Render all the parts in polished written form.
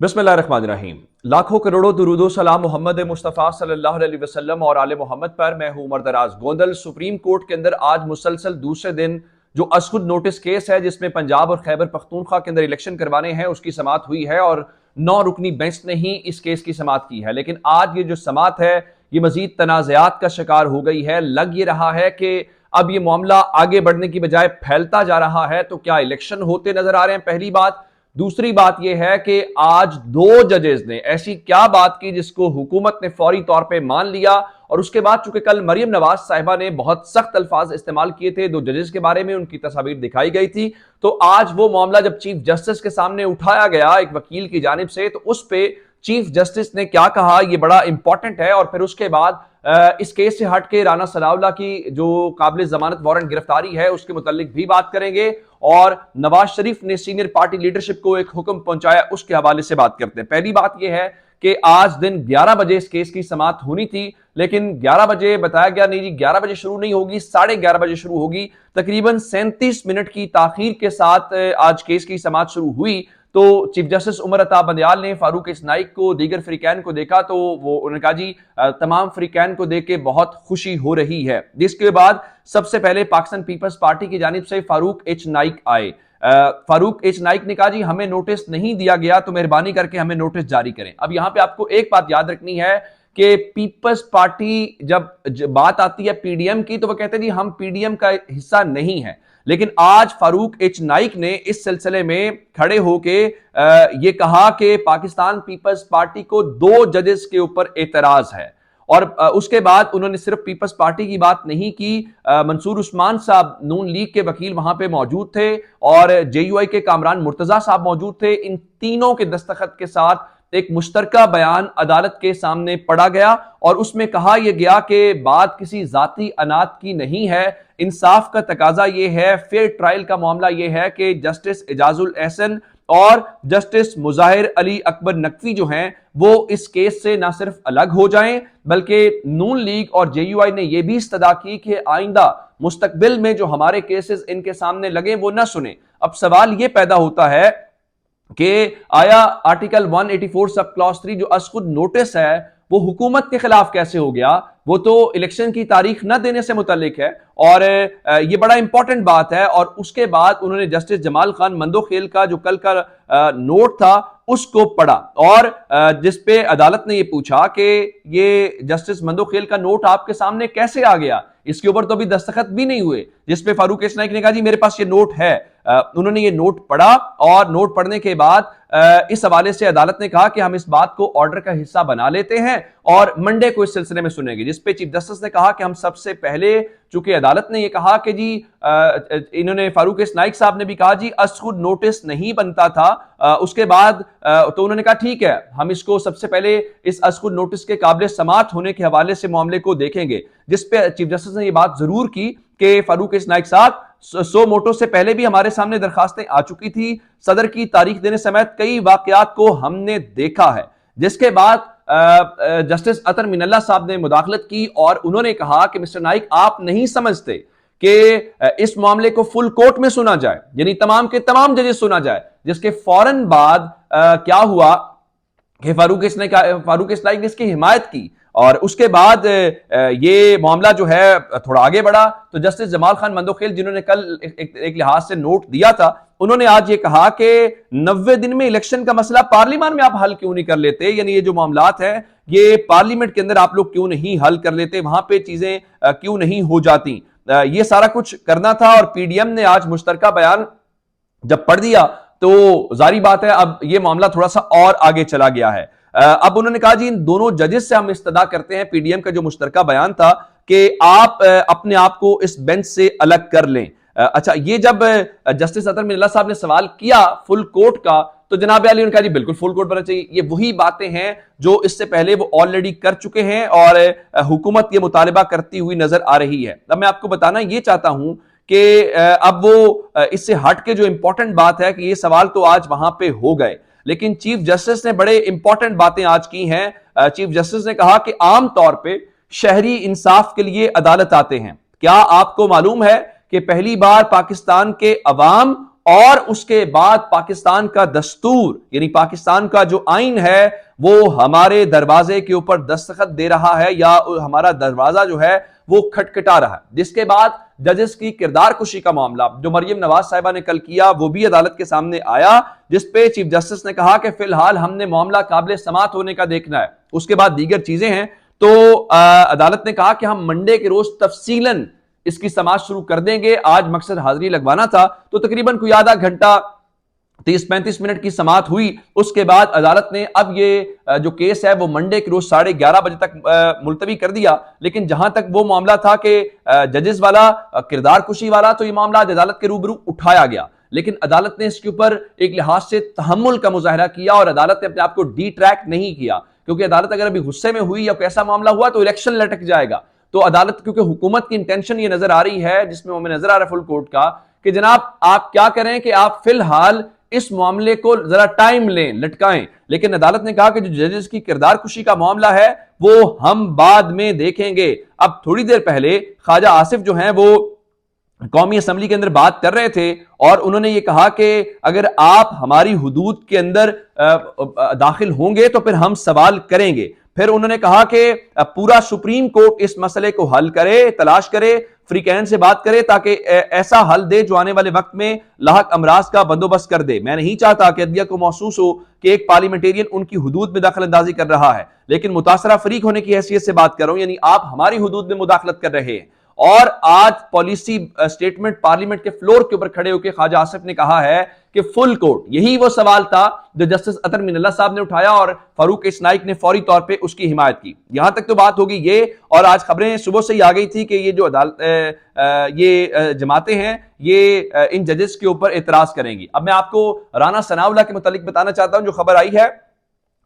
बिस्मिल्लाहिर्रहमानिर्रहीम। लाखों करोड़ों दुरूदो सलाम मोहम्मद मुस्तफ़ा सल्लल्लाहु अलैहि वसल्लम और आले मोहम्मद पर। मैं हूं उमर दराज गोंदल। सुप्रीम कोर्ट के अंदर आज मुसलसल दूसरे दिन जो असखुद नोटिस केस है जिसमें पंजाब और खैबर पख्तूनख्वा के अंदर इलेक्शन करवाने हैं उसकी समाअत हुई है और 9 रुकनी बेंच ने ही इस केस की समाअत की है। लेकिन आज ये जो समाअत है ये मजीद तनाज़ात का शिकार हो गई है। लग ये रहा है कि अब ये मामला आगे बढ़ने की बजाय फैलता जा रहा है। तो क्या इलेक्शन होते नजर आ रहे हैं? पहली बात। दूसरी बात यह है कि आज 2 जजेस ने ऐसी क्या बात की जिसको हुकूमत ने फौरी तौर पे मान लिया। और उसके बाद चूंकि कल मरियम नवाज साहिबा ने बहुत सख्त अल्फाज इस्तेमाल किए थे 2 जजेस के बारे में, उनकी तस्वीर दिखाई गई थी, तो आज वो मामला जब चीफ जस्टिस के सामने उठाया गया एक वकील की जानिब से, तो उस पे चीफ जस्टिस ने क्या कहा ये बड़ा इंपॉर्टेंट है। और फिर उसके बाद इस केस से हट के राना सनाउल्लाह की जो काबिल जमानत वारंट गिरफ्तारी है उसके मुतालिक भी बात करेंगे। और नवाज शरीफ ने सीनियर पार्टी लीडरशिप को एक हुक्म पहुंचाया उसके हवाले से बात करते हैं। पहली बात यह है कि आज दिन 11 बजे इस केस की समाअत होनी थी, लेकिन 11 बजे बताया गया नहीं जी 11 बजे शुरू नहीं होगी, 11:30 बजे शुरू होगी। तकरीबन 37 मिनट की ताखीर के साथ आज केस की समाअत शुरू हुई। तो चीफ जस्टिस उमर अता बंदयाल ने फारूक इस्नाइक को दीगर फ्रीकैन को देखा तो वो उन्होंने कहा जी तमाम फ्रीकैन को देख के बहुत खुशी हो रही है। जिसके बाद सबसे पहले पाकिस्तान पीपल्स पार्टी की जानिब से फारूक एच नाइक आए। फारूक एच नाइक ने कहा जी हमें नोटिस नहीं दिया गया तो मेहरबानी करके हमें नोटिस जारी करें। अब यहां पे आपको एक बात याद रखनी है कि पीपल्स पार्टी जब बात आती है पीडीएम की तो वो कहते हैं जी हम पीडीएम का हिस्सा नहीं है। लेकिन आज फारूक एच नाइक ने इस सिलसिले में खड़े होके ये कहा कि पाकिस्तान पीपल्स पार्टी को 2 जजेस के ऊपर एतराज है। और उसके बाद उन्होंने सिर्फ पीपल्स पार्टी की बात नहीं की, मंसूर उस्मान साहब नून लीग के वकील वहां पे मौजूद थे और जेयूआई के कामरान मुर्तजा साहब मौजूद थे। इन तीनों के दस्तखत के साथ एक मुश्तरका बयान अदालत के सामने पढ़ा गया और उसमें कहा यह गया कि बात किसी जाती अनात की नहीं है, इंसाफ का तकाजा यह है, फेयर ट्रायल का मामला यह है कि जस्टिस एजाजुल एहसन और जस्टिस मुजाहिर अली अकबर नकवी जो हैं वो इस केस से ना सिर्फ अलग हो जाएं बल्कि नून लीग और जेयूआई ने यह भी इस्तदा की कि आइंदा मुस्तकबिल में जो हमारे केसेस इनके सामने लगे वो ना सुने। अब सवाल यह पैदा होता है कि आया आर्टिकल 184 सब क्लॉज 3 जो असखुद नोटिस है वो हुकूमत के खिलाफ कैसे हो गया? वो तो इलेक्शन की तारीख न देने से मुतालिक है और ये बड़ा इंपॉर्टेंट बात है। और उसके बाद उन्होंने जस्टिस जमाल खान मंदोखेल का जो कल का नोट था उसको पढ़ा और जिस पे अदालत ने ये पूछा कि ये जस्टिस मंदोखेल का नोट आपके सामने कैसे आ गया, इसके ऊपर तो अभी दस्तखत भी नहीं हुए। जिसपे फारूक एच नाइक ने कहा जी मेरे पास ये नोट है। उन्होंने ये नोट पढ़ा और नोट पढ़ने के बाद इस हवाले से अदालत ने कहा कि हम इस बात को ऑर्डर का हिस्सा बना लेते हैं और मंडे को इस सिलसिले में सुनेंगे। जिसपे चीफ जस्टिस ने कहा कि हम सबसे पहले, चूंकि अदालत ने यह कहा कि जी इन्होंने फारूक एच नाइक साहब ने भी कहा जी असखुद नोटिस नहीं बनता था, उसके बाद तो उन्होंने कहा ठीक है हम इसको सबसे पहले इस असखुद नोटिस के काबिल समाअत होने के हवाले से मामले को देखेंगे। जिसपे चीफ जस्टिस ने यह बात जरूर की कि फारूक एच नाइक साहब 100 मोटो से पहले भी हमारे सामने दरखास्तें आ चुकी थी, सदर की तारीख देने समेत कई वाकयात को हमने देखा है। जिसके बाद जस्टिस अतर मिनल्ला साहब ने मुदाखलत की और उन्होंने कहा कि मिस्टर नाइक आप नहीं समझते कि इस मामले को फुल कोर्ट में सुना जाए, यानी तमाम के तमाम जजेस सुना जाए। जिसके फौरन बाद क्या हुआ कि फारूक इस्नाइक ने इसकी हिमायत की और उसके बाद ये मामला जो है थोड़ा आगे बढ़ा। तो जस्टिस जमाल खान मंदोखेल जिन्होंने कल एक लिहाज से नोट दिया था, उन्होंने आज ये कहा कि 90 दिन में इलेक्शन का मसला पार्लियामेंट में आप हल क्यों नहीं कर लेते, यानी ये जो मामलात है ये पार्लियामेंट के अंदर आप लोग क्यों नहीं हल कर लेते, वहां पे चीजें क्यों नहीं हो जाती, ये सारा कुछ करना था। और पीडीएम ने आज मुश्तरका बयान जब पढ़ दिया तो जारी बात है अब ये मामला थोड़ा सा और आगे चला गया है। अब उन्होंने कहा जी इन दोनों जजेस से हम इस्तदा करते हैं, पीडीएम का जो मुश्तरका बयान था, कि आप अपने आप को इस बेंच से अलग कर लें। अच्छा, ये जब जस्टिस अतर मिनल्ला साहब ने सवाल किया फुल कोर्ट का तो जनाब अली ने कहा जी बिल्कुल फुल कोर्ट बनना चाहिए। ये वही बातें हैं जो इससे पहले वो ऑलरेडी कर चुके हैं और हुकूमत ये मुतालिबा करती हुई नजर आ रही है। अब मैं आपको बताना ये चाहता हूं कि अब वो इससे हट के जो इंपॉर्टेंट बात है कि ये सवाल तो आज वहां पे हो गए, लेकिन चीफ जस्टिस ने बड़े इंपॉर्टेंट बातें आज की हैं। चीफ जस्टिस ने कहा कि आम तौर पे शहरी इंसाफ के लिए अदालत आते हैं। क्या आपको मालूम है कि पहली बार पाकिस्तान के अवाम और उसके बाद पाकिस्तान का दस्तूर यानी पाकिस्तान का जो आइन है वो हमारे दरवाजे के ऊपर दस्तखत दे रहा है या हमारा दरवाजा जो है वो खटखटा रहा है। जिसके बाद जजेस की किरदार कुशी का मामला जो मरियम नवाज साहिबा ने कल किया वो भी अदालत के सामने आया, जिसपे चीफ जस्टिस ने कहा कि फिलहाल हमने मामला काबिल समात होने का देखना है, उसके बाद दीगर चीजें हैं। तो अदालत ने कहा कि हम मंडे के रोज तफसीलन इसकी समात शुरू कर देंगे। आज मकसद हाजिरी लगवाना था, तो तकरीबन कोई आधा घंटा 30-35 मिनट की समात हुई। उसके बाद अदालत ने अब ये जो केस है वो मंडे के रोज 11:30 बजे तक मुलतवी कर दिया। लेकिन जहां तक वो मामला था कि जजेस वाला किरदार कुशी वाला, तो ये मामला आज अदालत के रूबरू उठाया गया, लेकिन अदालत ने इसके ऊपर एक लिहाज से तहम्मुल का मुजाहरा किया और अदालत ने अपने आप को डिट्रैक्ट नहीं किया, क्योंकि अदालत अगर अभी गुस्से में हुई या कैसा मामला हुआ तो इलेक्शन लटक जाएगा। तो अदालत, क्योंकि हुकूमत की इंटेंशन ये नजर आ रही है, जिसमें हमें नजर आ रहा है फुल कोर्ट का, कि जनाब आप क्या करें कि आप फिलहाल इस मामले को जरा टाइम लें, लटकाएं। लेकिन अदालत ने कहा कि जो जजेस की किरदार कुशी का मामला है वो हम बाद में देखेंगे। अब थोड़ी देर पहले ख्वाजा आसिफ जो हैं वो कौमी असम्बली के अंदर बात कर रहे थे और उन्होंने ये कहा कि अगर आप हमारी हुदूद के अंदर दाखिल होंगे तो फिर हम सवाल करेंगे। फिर उन्होंने कहा कि पूरा सुप्रीम कोर्ट इस मसले को हल करे, तलाश करे, फ्रीकैन से बात करे ताकि ऐसा हल दे जो आने वाले वक्त में लाहक अमराज का बंदोबस्त कर दे। मैं नहीं चाहता कि अदलिया को महसूस हो कि एक पार्लियामेंटेरियन उनकी हुदूद में दखल अंदाजी कर रहा है, लेकिन मुतासरा फरीक होने की हैसियत से बात कर रहा हूं, यानी आप हमारी हुदूद में मुदाखलत कर रहे हैं। और आज पॉलिसी स्टेटमेंट पार्लियामेंट के फ्लोर के ऊपर खड़े होकर ख्वाजा आसिफ ने कहा है कि फुल कोर्ट, यही वो सवाल था जो जस्टिस अतर मिनल्ला साहब ने उठाया और फारूक इस्नाइक ने फौरी तौर पे उसकी हिमायत की। यहां तक तो बात होगी ये, और आज खबरें सुबह से ही आ गई थी कि ये जो अदालत जमातें हैं ये इन जजेस के ऊपर एतराज करेंगी। अब मैं आपको राना सनाउल्लाह के मुतालिक बताना चाहता हूं जो खबर आई है।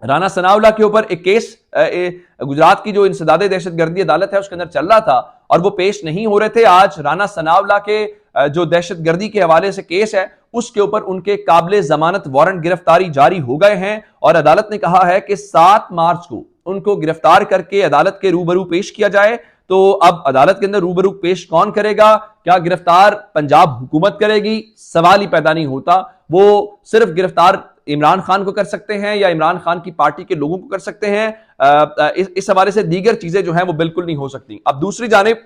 राना सनाउल्लाह के ऊपर एक केस गुजरात की जो इंसदादे दहशतगर्दी अदालत है उसके अंदर चल रहा था और वो पेश नहीं हो रहे थे। आज राना सनाउल्लाह के जो दहशतगर्दी के हवाले से केस है उसके ऊपर उनके काबिले जमानत वारंट गिरफ्तारी जारी हो गए हैं और अदालत ने कहा है कि 7 मार्च को उनको गिरफ्तार करके अदालत के रूबरू पेश किया जाए। तो अब अदालत के अंदर रूबरू पेश कौन करेगा? क्या गिरफ्तार पंजाब हुकूमत करेगी? सवाल ही पैदा नहीं होता। वो सिर्फ गिरफ्तार इमरान खान को कर सकते हैं या इमरान खान की पार्टी के लोगों को कर सकते हैं। इस हवाले से दीगर चीजें जो हैं वो बिल्कुल नहीं हो सकती। अब दूसरी जानिब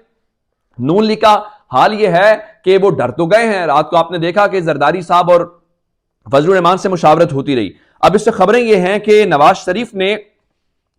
नून लीग का हाल ये है कि वो डर तो गए हैं। रात को आपने देखा कि जरदारी साहब और फजलुर रहमान से मुशावरत होती रही। अब इससे खबरें ये हैं कि नवाज शरीफ ने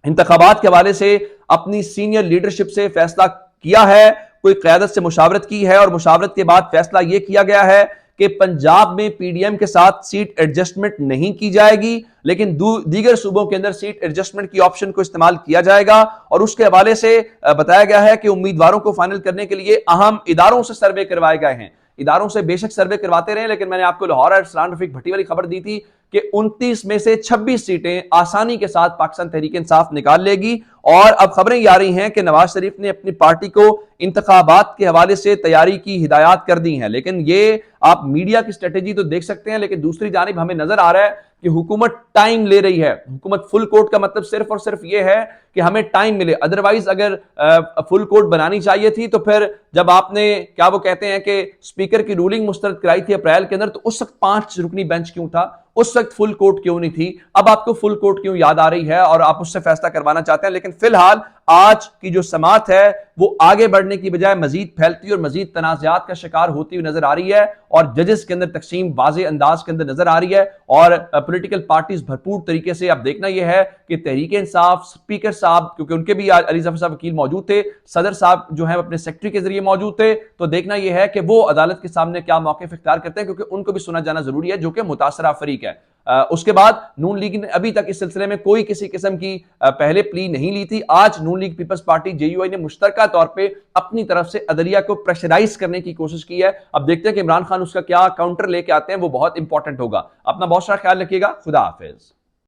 इंतखाबात के हवाले से अपनी सीनियर लीडरशिप से फैसला किया है, कोई क़यादत से मुशावरत की है और मुशावरत के बाद फैसला यह किया गया है कि पंजाब में पीडीएम के साथ सीट एडजस्टमेंट नहीं की जाएगी, लेकिन दीगर सूबों के अंदर सीट एडजस्टमेंट की ऑप्शन को इस्तेमाल किया जाएगा। और उसके हवाले से बताया गया है कि उम्मीदवारों को फाइनल करने के लिए अहम इदारों से सर्वे करवाए गए हैं। इदारों से बेशक सर्वे करवाते रहे, लेकिन मैंने आपको लाहौर और सलान रफीक भट्टी वाली खबर दी थी कि 29 में से 26 सीटें आसानी के साथ पाकिस्तान तहरीक इंसाफ निकाल लेगी। और अब खबरें ये आ रही हैं कि नवाज शरीफ ने अपनी पार्टी को इंतखाबात के हवाले से तैयारी की हिदायत कर दी हैं। लेकिन ये आप मीडिया की स्ट्रेटेजी तो देख सकते हैं, लेकिन दूसरी जानिब हमें नजर आ रहा है कि हुकूमत टाइम ले रही है। हुकूमत फुल कोर्ट का मतलब सिर्फ और सिर्फ ये है कि हमें टाइम मिले। अदरवाइज अगर फुल कोर्ट बनानी चाहिए थी तो फिर जब आपने क्या वो कहते हैं कि स्पीकर की रूलिंग मुस्तरद कराई थी अप्रैल के अंदर, तो उस वक्त 5 रुकनी बेंच क्यों था? उस वक्त फुल कोर्ट क्यों नहीं थी? अब आपको फुल कोर्ट क्यों याद आ रही है और आप उससे फैसला करवाना चाहते हैं? लेकिन फिलहाल आज की जो समात है वो आगे बढ़ने की बजाय मजीद फैलती और मजीद तनाज़ात का शिकार होती हुई नजर आ रही है और जजेस के अंदर तकसीम वाज़े अंदाज के अंदर नजर आ रही है। और पॉलिटिकल पार्टीज भरपूर तरीके से, अब देखना यह है कि तहरीक इंसाफ स्पीकर साहब, क्योंकि उनके भी आज अली जफर साहब वकील मौजूद थे, सदर साहब जो है अपने सेक्रेटरी के जरिए मौजूद थे, तो देखना यह है कि वो अदालत के सामने क्या मौक़िफ़ इख्तियार करते हैं, क्योंकि उनको भी सुना जाना जरूरी है जो कि मुतासरा फरीक है। उसके बाद नून लीग ने अभी तक इस सिलसिले में कोई किसी किस्म की पहले प्ली नहीं ली थी। आज नून लीग पीपल्स पार्टी जेयूआई ने मुश्तरका तौर पे अपनी तरफ से अदलिया को प्रेशराइज करने की कोशिश की है। अब देखते हैं कि इमरान खान उसका क्या काउंटर लेके आते हैं, वो बहुत इंपॉर्टेंट होगा। अपना बहुत सारा ख्याल रखिएगा। खुदा हाफिज।